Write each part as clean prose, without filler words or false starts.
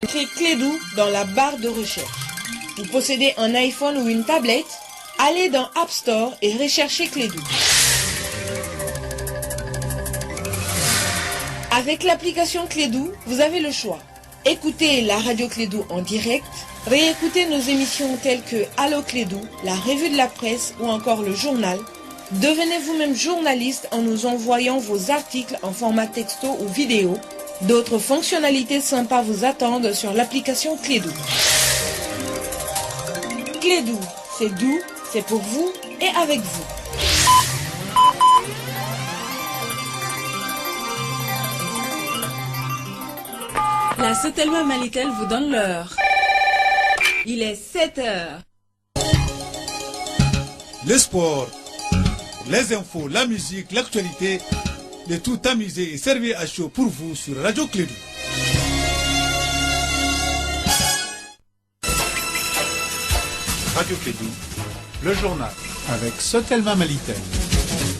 Écrivez Clédou dans la barre de recherche. Vous possédez un iPhone ou une tablette? Allez dans App Store et recherchez Clédou. Avec l'application Clédou, vous avez le choix. Écoutez la radio Clédou en direct, réécoutez nos émissions telles que Allo Clédou, la revue de la presse ou encore le journal. Devenez vous-même journaliste en nous envoyant vos articles en format texto ou vidéo. D'autres fonctionnalités sympas vous attendent sur l'application Clédou. Clédou, c'est doux, c'est pour vous et avec vous. La Sotelma Malitel vous donne l'heure. Il est 7 heures. Le sport, les infos, la musique, l'actualité, de tout amuser et servir à chaud pour vous sur Radio Clédou. Radio Clédou, le journal avec Sotelma Malitel.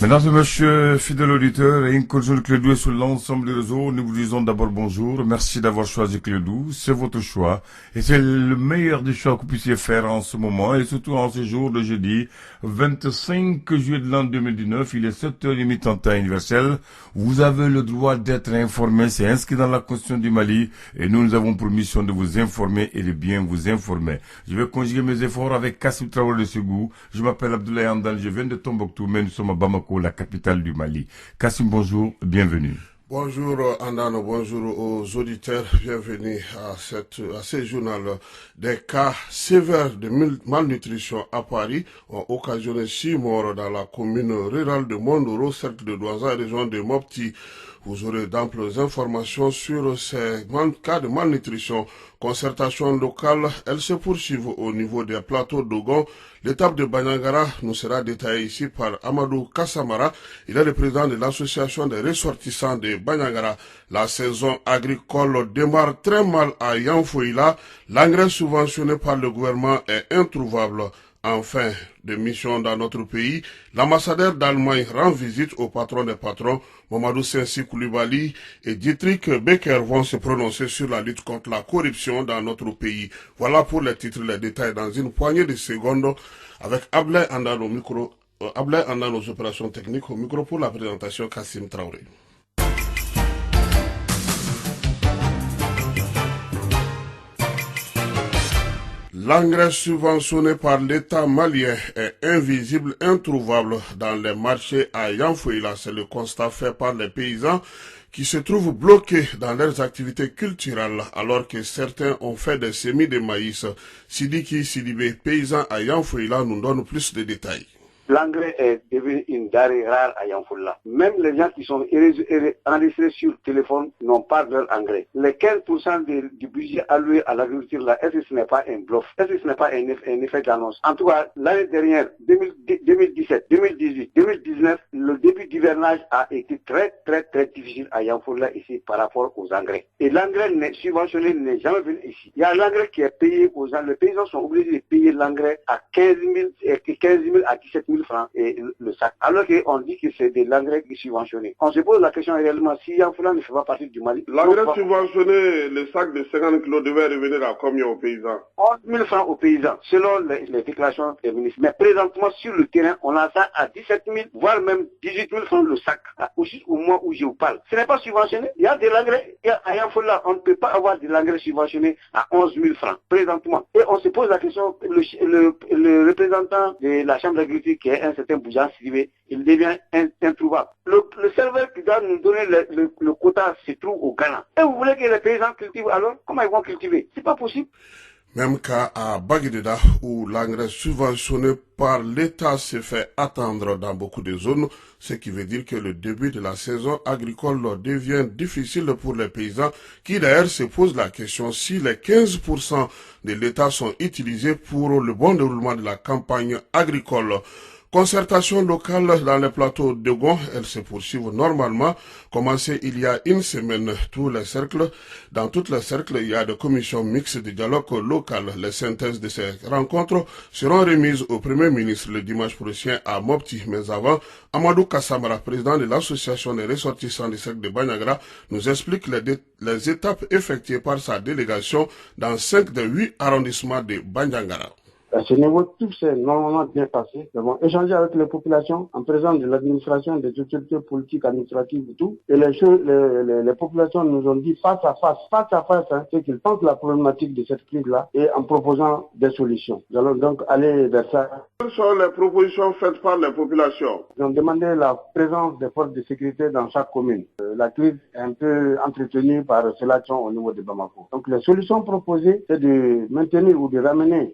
Mesdames et messieurs, fidèles auditeurs et incursions de Clédou sur l'ensemble des réseaux, nous vous disons d'abord bonjour. Merci d'avoir choisi Clédou. C'est votre choix. Et c'est le meilleur des choix que vous puissiez faire en ce moment. Et surtout en ce jour de jeudi 25 juillet de l'an 2019. Il est 7h30 temps universel. Vous avez le droit d'être informé. C'est inscrit dans la Constitution du Mali. Et nous avons pour mission de vous informer et de bien vous informer. Je vais conjuguer mes efforts avec Kassim Traoré de Ségou. Je m'appelle Abdoulaye Andal. Je viens de Tombouctou, mais nous sommes à Bamako, la capitale du Mali. Kassim, bonjour, bienvenue. Bonjour Andano, bonjour aux auditeurs, bienvenue à ce journal. Des cas sévères de malnutrition à Paris ont occasionné 6 morts dans la commune rurale de Mondoro, cercle de Douaza, région de Mopti. Vous aurez d'amples informations sur ces cas de malnutrition. Concertation locale, elles se poursuivent au niveau des plateaux d'Ogon. L'étape de Banyangara nous sera détaillée ici par Amadou Kassamara. Il est le président de l'association des ressortissants de Banyangara. La saison agricole démarre très mal à Yanfouila. L'engrais subventionné par le gouvernement est introuvable. En fin de mission dans notre pays, l'ambassadeur d'Allemagne rend visite au patron des patrons, Mamadou Sensi Koulibaly et Dietrich Becker vont se prononcer sur la lutte contre la corruption dans notre pays. Voilà pour les titres, les détails dans une poignée de secondes avec Ablaye Andano aux opérations techniques, au micro pour la présentation Kassim Traoré. L'engrais subventionné par l'État malien est invisible, introuvable dans les marchés à Yanfouila. C'est le constat fait par les paysans qui se trouvent bloqués dans leurs activités culturelles alors que certains ont fait des semis de maïs. Sidiki Sidibé, paysan à Yanfouila, nous donne plus de détails. L'engrais est devenu une denrée rare à Yanfouila. Même les gens qui sont enregistrés sur le téléphone n'ont pas leur engrais. Les 15% du budget alloué à l'agriculture, là, est-ce que ce n'est pas un bluff? Est-ce que ce n'est pas un effet d'annonce? En tout cas, l'année dernière, 2017, 2018, 2019, le début d'hivernage a été très difficile à Yanfouila ici par rapport aux engrais. Et l'engrais subventionné n'est jamais venu ici. Il y a l'engrais qui est payé aux gens. Les paysans sont obligés de payer l'engrais à 15 000 à 17 000 francs et le sac. Alors qu'on dit que c'est de l'engrais qui est subventionné. On se pose la question réellement si Yanfouila ne fait pas partie du Mali. L'engrais subventionné, le sac de 50 kg devait revenir à combien aux paysans? 11 000 francs aux paysans, selon les déclarations des ministres. Mais présentement, sur le terrain, on a ça à 17 000, voire même 18 000 francs le sac, aussi au mois où je vous parle. Ce n'est pas subventionné. Il y a de l'engrais. À Yanfouila, on ne peut pas avoir de l'engrais subventionné à 11 000 francs, présentement. Et on se pose la question, le représentant de la Chambre d'agriculture, qui est un certain Boujan Sidibé, il devient introuvable. Le serveur qui doit nous donner le quota se trouve au Ghana. Et vous voulez que les paysans cultivent alors? Comment ils vont cultiver? C'est pas possible. Même cas à Baguededa, où l'engrais subventionné par l'État se fait attendre dans beaucoup de zones, ce qui veut dire que le début de la saison agricole devient difficile pour les paysans, qui d'ailleurs se posent la question si les 15% de l'État sont utilisés pour le bon déroulement de la campagne agricole. Concertation locale dans les plateaux de Gon, elles se poursuivent normalement. Commencé il y a une semaine, dans tous les cercles, il y a des commissions mixtes de dialogue local. Les synthèses de ces rencontres seront remises au Premier ministre le dimanche prochain à Mopti. Mais avant, Amadou Kassamara, président de l'association des ressortissants du cercle de Bandiagara, nous explique les étapes effectuées par sa délégation dans 5 des 8 arrondissements de Bandiagara. À ce niveau, tout s'est normalement bien passé. Nous avons échangé avec les populations en présence de l'administration, des autorités politiques, administratives et tout. Et les populations nous ont dit face à face, c'est qu'ils pensent la problématique de cette crise-là et en proposant des solutions. Nous allons donc aller vers ça. Quelles sont les propositions faites par les populations? Ils ont demandé la présence des forces de sécurité dans chaque commune. La crise est un peu entretenue par cela au niveau de Bamako. Donc les solutions proposées, c'est de maintenir ou de ramener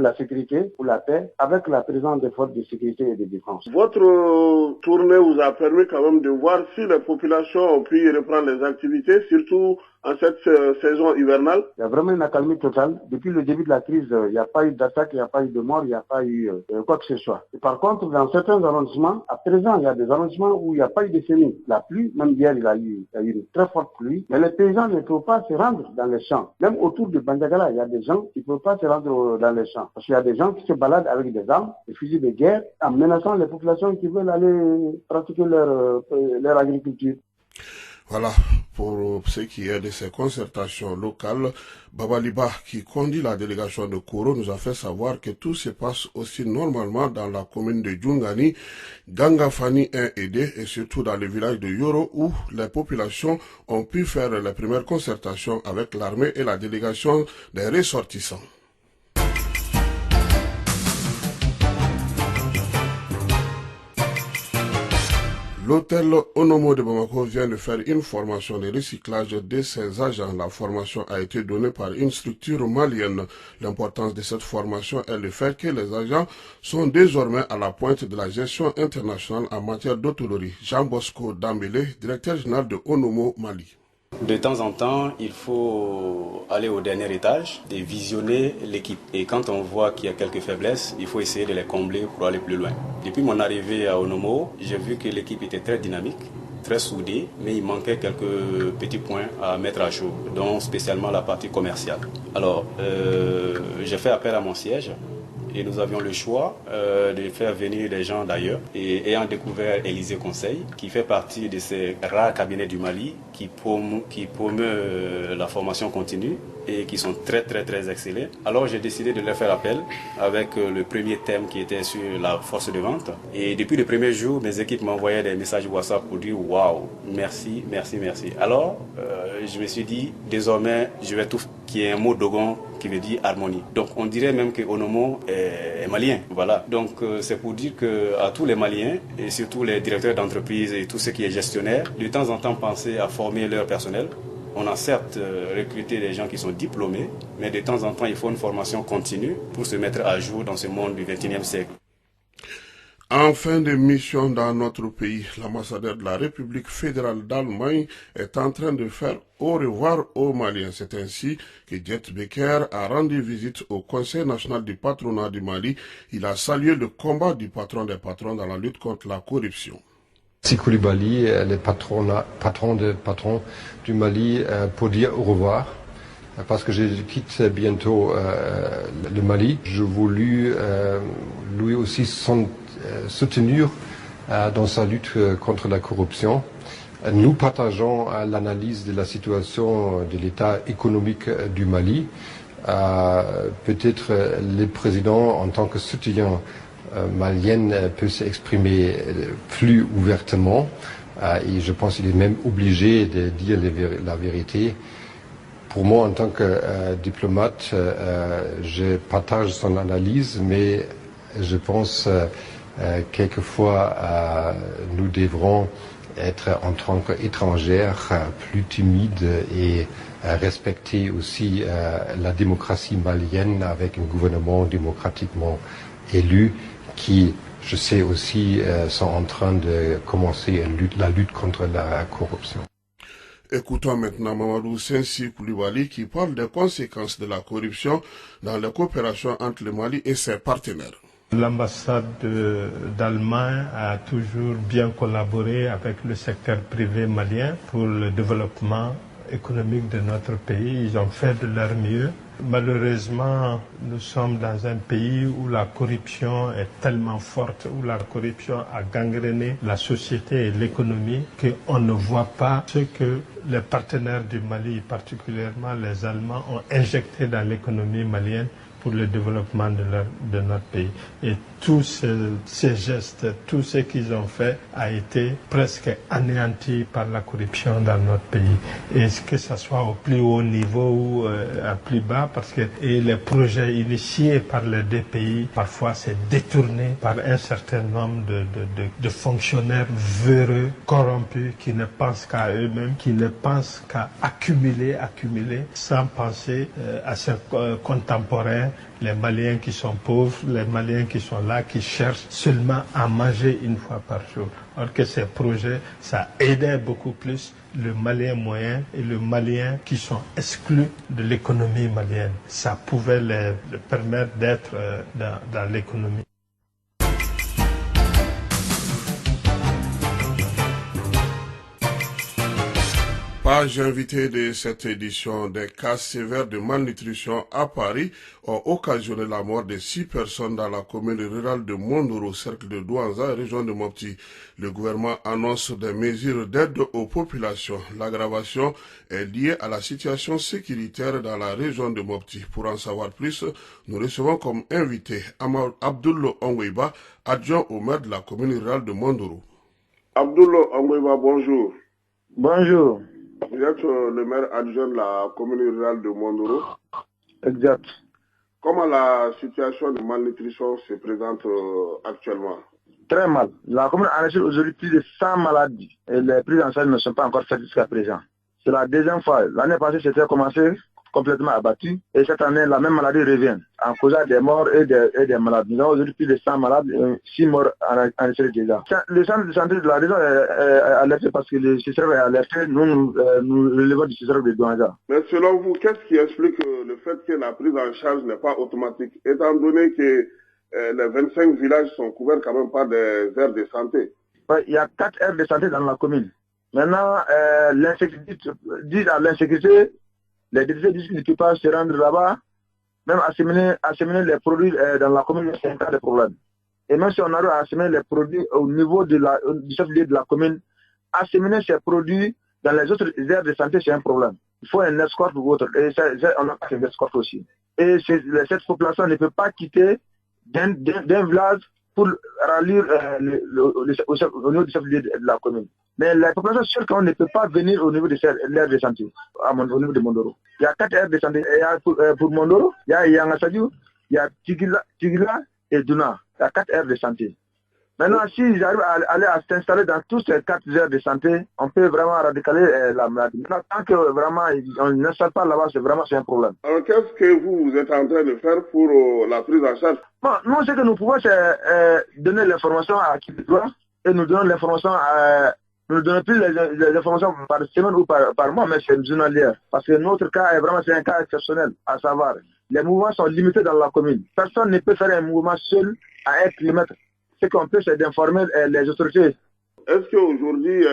la sécurité ou la paix avec la présence des forces de sécurité et de défense. Votre tournée vous a permis quand même de voir si les populations ont pu reprendre les activités, surtout en cette saison hivernale. Il y a vraiment une accalmie totale. Depuis le début de la crise, il n'y a pas eu d'attaque, il n'y a pas eu de mort, il n'y a pas eu quoi que ce soit. Et par contre, dans certains arrondissements, à présent, il y a des arrondissements où il n'y a pas eu de semis. La pluie, même hier, il y a eu une très forte pluie. Mais les paysans ne peuvent pas se rendre dans les champs. Même autour de Bandiagara, il y a des gens qui ne peuvent pas se rendre dans les champs. Parce qu'il y a des gens qui se baladent avec des armes, des fusils de guerre, en menaçant les populations qui veulent aller pratiquer leur agriculture. Voilà, pour ce qui est de ces concertations locales, Babaliba, qui conduit la délégation de Koro, nous a fait savoir que tout se passe aussi normalement dans la commune de Djungani, Gangafani 1 et 2, et surtout dans le village de Yoro, où les populations ont pu faire les premières concertations avec l'armée et la délégation des ressortissants. L'hôtel Onomo de Bamako vient de faire une formation de recyclage de ses agents. La formation a été donnée par une structure malienne. L'importance de cette formation est le fait que les agents sont désormais à la pointe de la gestion internationale en matière d'autologie. Jean Bosco Dambélé, directeur général de Onomo Mali. De temps en temps, il faut aller au dernier étage et visionner l'équipe. Et quand on voit qu'il y a quelques faiblesses, il faut essayer de les combler pour aller plus loin. Depuis mon arrivée à Onomo, j'ai vu que l'équipe était très dynamique, très soudée, mais il manquait quelques petits points à mettre à jour, dont spécialement la partie commerciale. Alors, j'ai fait appel à mon siège. Et nous avions le choix de faire venir des gens d'ailleurs. Et ayant découvert Élysée Conseil, qui fait partie de ces rares cabinets du Mali qui promeut la formation continue et qui sont très excellents. Alors j'ai décidé de leur faire appel avec le premier thème qui était sur la force de vente. Et depuis le premier jour, mes équipes m'envoyaient des messages WhatsApp pour dire « Waouh, merci. » Alors je me suis dit, désormais, je vais tout qui est un mot dogon qui veut dire harmonie. Donc on dirait même que Onomo est malien. Voilà. Donc c'est pour dire que à tous les Maliens et surtout les directeurs d'entreprise et tout ce qui est gestionnaire, de temps en temps penser à former leur personnel. On a certes recruté des gens qui sont diplômés, mais de temps en temps il faut une formation continue pour se mettre à jour dans ce monde du XXIe siècle. En fin de mission dans notre pays, l'ambassadeur de la République fédérale d'Allemagne est en train de faire au revoir aux Maliens. C'est ainsi que Jet Becker a rendu visite au Conseil national du patronat du Mali. Il a salué le combat du patron des patrons dans la lutte contre la corruption. Si Koulibaly, le patron du Mali, pour dire au revoir. Parce que je quitte bientôt le Mali. Je voulais lui aussi soutenir dans sa lutte contre la corruption. Nous partageons l'analyse de la situation de l'état économique du Mali. Peut-être le président, en tant que soutien malien, peut s'exprimer plus ouvertement. Et je pense qu'il est même obligé de dire la vérité. Pour moi, en tant que diplomate, je partage son analyse, mais je pense quelquefois nous devrons être en tant qu'étrangères plus timides et respecter aussi la démocratie malienne avec un gouvernement démocratiquement élu qui, je sais aussi, sont en train de commencer la lutte contre la corruption. Écoutons maintenant Mamadou Sensi Koulibaly qui parle des conséquences de la corruption dans la coopération entre le Mali et ses partenaires. L'ambassade d'Allemagne a toujours bien collaboré avec le secteur privé malien pour le développement économique de notre pays. Ils ont fait de leur mieux. Malheureusement, nous sommes dans un pays où la corruption est tellement forte, où la corruption a gangréné la société et l'économie, qu'on ne voit pas ce que les partenaires du Mali, particulièrement les Allemands, ont injecté dans l'économie malienne pour le développement de notre pays. Et tous ces gestes, tout ce qu'ils ont fait a été presque anéanti par la corruption dans notre pays. Et que ce soit au plus haut niveau ou à plus bas, parce que les projets initiés par les deux pays, parfois c'est détourné par un certain nombre de fonctionnaires véreux, corrompus, qui ne pensent qu'à eux-mêmes, qui ne pensent qu'à accumuler, sans penser à ses contemporains, les Maliens qui sont pauvres, les Maliens qui sont là, qui cherchent seulement à manger une fois par jour. Alors que ces projets, ça aidait beaucoup plus le Malien moyen et le Malien qui sont exclus de l'économie malienne. Ça pouvait les permettre d'être dans l'économie. Page invitée de cette édition, des cas sévères de malnutrition à Paris ont occasionné la mort de 6 personnes dans la commune rurale de Mondoro, cercle de Douanza, région de Mopti. Le gouvernement annonce des mesures d'aide aux populations. L'aggravation est liée à la situation sécuritaire dans la région de Mopti. Pour en savoir plus, nous recevons comme invité Abdoulou Ongweba, adjoint au maire de la commune rurale de Mondoro. Abdoulou Ongweba, bonjour. Bonjour. Vous êtes le maire adjoint de la commune rurale de Mondoro. Exact. Comment la situation de malnutrition se présente actuellement? Très mal. La commune enregistre aujourd'hui plus de 100 maladies et les prises en charge ne sont pas encore faites jusqu'à présent. C'est la deuxième fois. L'année passée, c'était commencé complètement abattu et cette année, la même maladie revient en causant des morts et des malades. Nous avons aujourd'hui plus de 100 malades et 6 morts enregistrés déjà. Le centre de santé de la région est alerté parce que le CICREV est alerté. Nous relevons du CICREV de Douanza. Mais selon vous, qu'est-ce qui explique le fait que la prise en charge n'est pas automatique, étant donné que les 25 villages sont couverts quand même par des aires de santé? Ouais, il y a 4 aires de santé dans la commune. Maintenant, l'insécurité, les députés disent qu'ils ne peuvent pas se rendre là-bas, même acheminer les produits dans la commune, c'est un cas de problème. Et même si on arrive à acheminer les produits au niveau du chef-lieu de la commune, acheminer ces produits dans les autres aires de santé, c'est un problème. Il faut un escorte ou autre. Et on a pas une escorte aussi. Et cette population ne peut pas quitter d'un village pour rallier au niveau du chef-lieu de la commune. Mais la population seule, quand on ne peut pas venir au niveau de l'aire de santé, au niveau de Mondoro. Il y a 4 aires de santé. Il y a pour Mondoro, il y a Yangasadiou, il y a Tigila et Duna. Il y a 4 aires de santé. Maintenant, s'ils arrivent à aller à s'installer dans toutes ces 4 aires de santé, on peut vraiment radicaler la maladie. Maintenant, tant que vraiment on n'installe pas là-bas, c'est un problème. Alors, qu'est-ce que vous êtes en train de faire pour la prise en charge? Bon, nous, ce que nous pouvons, c'est donner l'information à qui doit et nous donnons l'information nous ne donnons plus les informations par semaine ou par mois, mais c'est journalière. Parce que notre cas est vraiment un cas exceptionnel, à savoir, les mouvements sont limités dans la commune. Personne ne peut faire un mouvement seul à 1 kilomètre. Ce qu'on peut, c'est d'informer les autorités. Est-ce qu'aujourd'hui,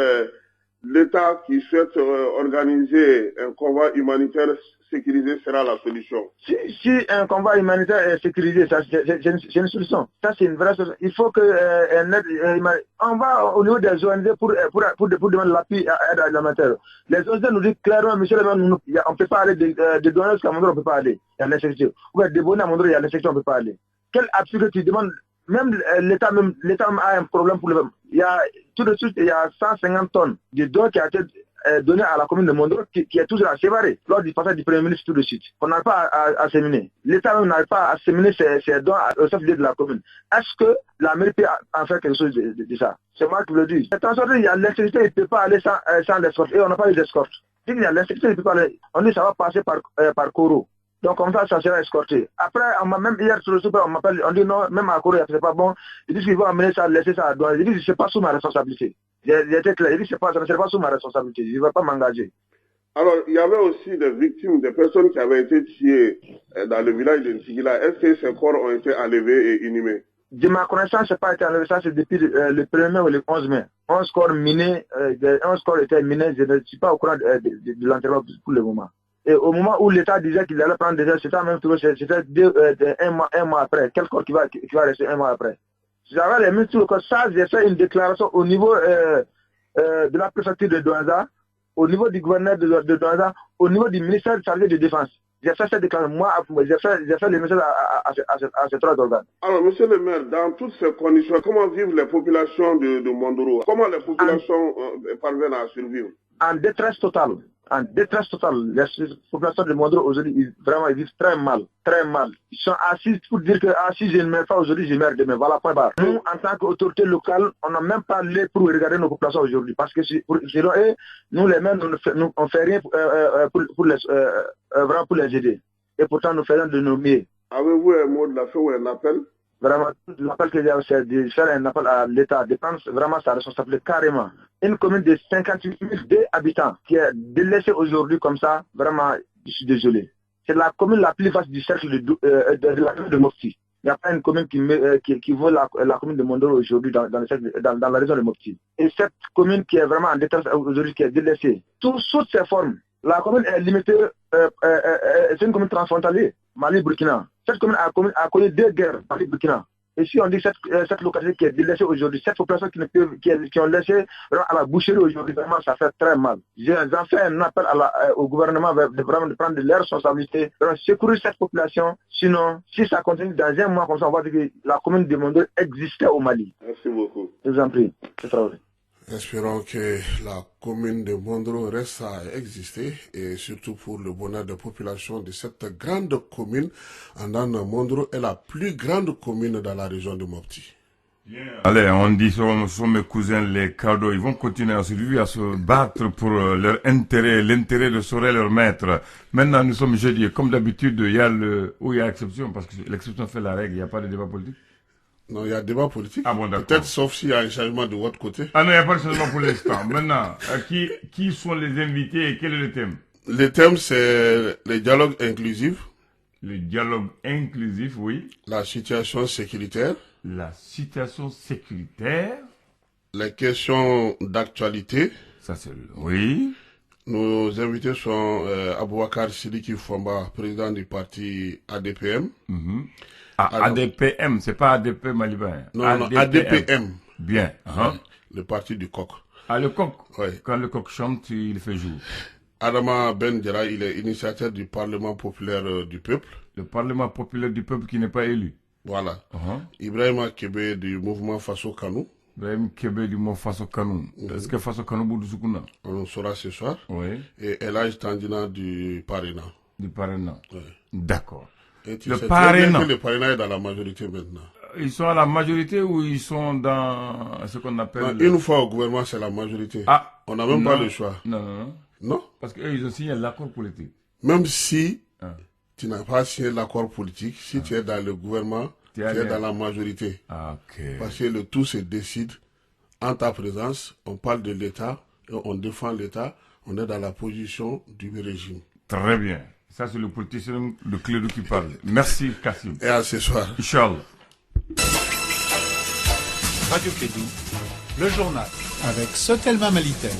l'État qui souhaite organiser un convoi humanitaire sécurisé sera la solution? Si un convoi humanitaire est sécurisé, c'est une solution. Ça, c'est une vraie solution. Il faut que on va au niveau des ONG pour demander l'appui à l'aide alimentaire. Les ONG nous disent clairement, monsieur le maire, on ne peut pas aller de Douanza jusqu'à Mondoro, on ne peut pas aller. Il y a l'insécurité. Ou de Boné à Mondoro, il y a l'insécurité, on ne peut pas aller. Quel appui que tu demandes? Même l'État a un problème pour le même. Tout de suite, il y a 150 tonnes de dons qui a été donné à la commune de Mondoro qui est toujours à séparer lors du passage du Premier ministre tout de suite. On n'arrive pas à asséminer. L'État même n'arrive pas à asséminer ces dons au chef-lieu de la commune. Est-ce que la mairie peut en faire quelque chose de ça? C'est moi qui le dis. Attention, il y a l'insécurité, il ne peut pas aller sans l'escorte. Et on n'a pas eu d'escorte. Il y a l'insécurité, il ne peut pas aller. On dit que ça va passer par Koro. Donc comme ça sera escorté. Après, même hier sur le super, on m'appelle, on dit non, même à Corée, c'est pas bon. Ils disent qu'ils vont amener ça, laisser ça à Douanza. Ils disent c'est pas sous ma responsabilité. J'étais clair, ils disent ça ne sera pas sous ma responsabilité. Je ne vais pas m'engager. Alors, il y avait aussi des victimes, des personnes qui avaient été tuées dans le village de Ntigila. Est-ce que ces corps ont été enlevés et inhumés? De ma connaissance, c'est pas été enlevé. Ça, c'est depuis le 1er mai ou le 11 mai. 11 corps minés, 11 corps étaient minés. Je ne suis pas au courant de l'enterrement pour le moment. Et au moment où l'État disait qu'il allait prendre des heures, c'était même c'était un mois après. Quel corps qui va rester un mois après? J'avais les mis sur le corps. Ça, j'ai fait une déclaration au niveau de la préfecture de Douaza, au niveau du gouverneur de Douaza, au niveau du ministère chargé de défense. J'ai fait cette déclaration. Moi, j'ai fait le message à ces 3 organes. Alors, monsieur le maire, dans toutes ces conditions, comment vivent les populations de Mondoro? Comment les populations parviennent à survivre? En détresse totale. En détresse totale. Les populations de Mondoro aujourd'hui, vraiment, ils vivent très mal. Très mal. Ils sont assis pour dire que si je ne meurs pas aujourd'hui, je meurs demain. Voilà, point barre. Nous, en tant qu'autorité locale, on n'a même pas l'œil pour regarder nos populations aujourd'hui. Parce que selon eux, nous, les maires, on ne fait rien vraiment pour les aider. Et pourtant, nous faisons de nos mieux. Avez-vous un mot de la fin ou un appel? Vraiment, l'appel que j'ai, c'est de faire un appel à l'État, de prendre vraiment sa responsabilité carrément. Une commune de 58 000 habitants qui est délaissée aujourd'hui comme ça, vraiment, je suis désolé. C'est la commune la plus vaste du cercle de la commune de Mopti. Il n'y a pas une commune qui vaut la commune de Mondoro aujourd'hui dans la région de Mopti. Et cette commune qui est vraiment en détresse aujourd'hui, qui est délaissée, sous toutes ses formes, la commune est limitée, c'est une commune transfrontalière, Mali-Burkina. Cette commune a connu 2 guerres, Mali-Burkina. Et si on dit cette localité qui est délaissée aujourd'hui, cette population qui ont laissé à la boucherie aujourd'hui, vraiment ça fait très mal. J'en fais un appel au gouvernement de prendre leurs responsabilités, de secourir cette population. Sinon, si ça continue dans un mois comme ça, on va dire que la commune de Mondoro existait au Mali. Merci beaucoup. Je vous en prie. C'est Traoré. Espérons que la commune de Mondoro reste à exister et surtout pour le bonheur des populations de cette grande commune. Mondoro est la plus grande commune dans la région de Mopti. Allez, on dit ce sont mes cousins les cadeaux, ils vont continuer à survivre, à se battre pour leur intérêt, l'intérêt de sauver leur maître. Maintenant, nous sommes jeudi, comme d'habitude, il y a exception, parce que l'exception fait la règle, il n'y a pas de débat politique. Non, il y a débat politique. Ah bon, d'accord. Peut-être sauf s'il y a un changement de votre côté. Ah non, il n'y a pas de changement pour l'instant. Maintenant, qui sont les invités et quel est le thème? Le thème, c'est le dialogue inclusif. Le dialogue inclusif, oui. La situation sécuritaire. La situation sécuritaire. Les questions d'actualité. Ça, c'est oui. Nos invités sont Aboubakar Sidiki Fomba, président du parti ADPM. ADPM, c'est pas ADP Malibin. Non, ADPM. Bien. Le parti du coq. Ah, le coq. Oui. Quand le coq chante, il fait jour. Adama Ben Djera, il est initiateur du Parlement populaire du peuple. Le Parlement populaire du peuple qui n'est pas élu. Voilà. Ibrahima Kebe du mouvement Faso Kanou. Ibrahim Kebe du mouvement Faso Kanou. Est-ce que Faso Kanou Boudou Soukouna? On saura ce soir. Oui. Et Elaj Tandina du Parena. Du Parena. Oui. D'accord. Et tu le sais Parena. Le Parena est dans la majorité maintenant. Ils sont à la majorité ou ils sont dans ce qu'on appelle... Non, une fois au gouvernement, c'est la majorité. Ah. On n'a même pas le choix. Non. Non. Parce qu'eux, ils ont signé l'accord politique. Même si tu n'as pas signé l'accord politique, si tu es dans le gouvernement, tu es dans la majorité. Parce que le tout se décide en ta présence. On parle de l'État, et on défend l'État, on est dans la position du régime. Très bien. Ça, c'est le politicien de Clédou qui parle. Merci, Kassim. Et à ce soir. Inch'Allah. Radio Clédou, le journal, avec Sotelma Malitel.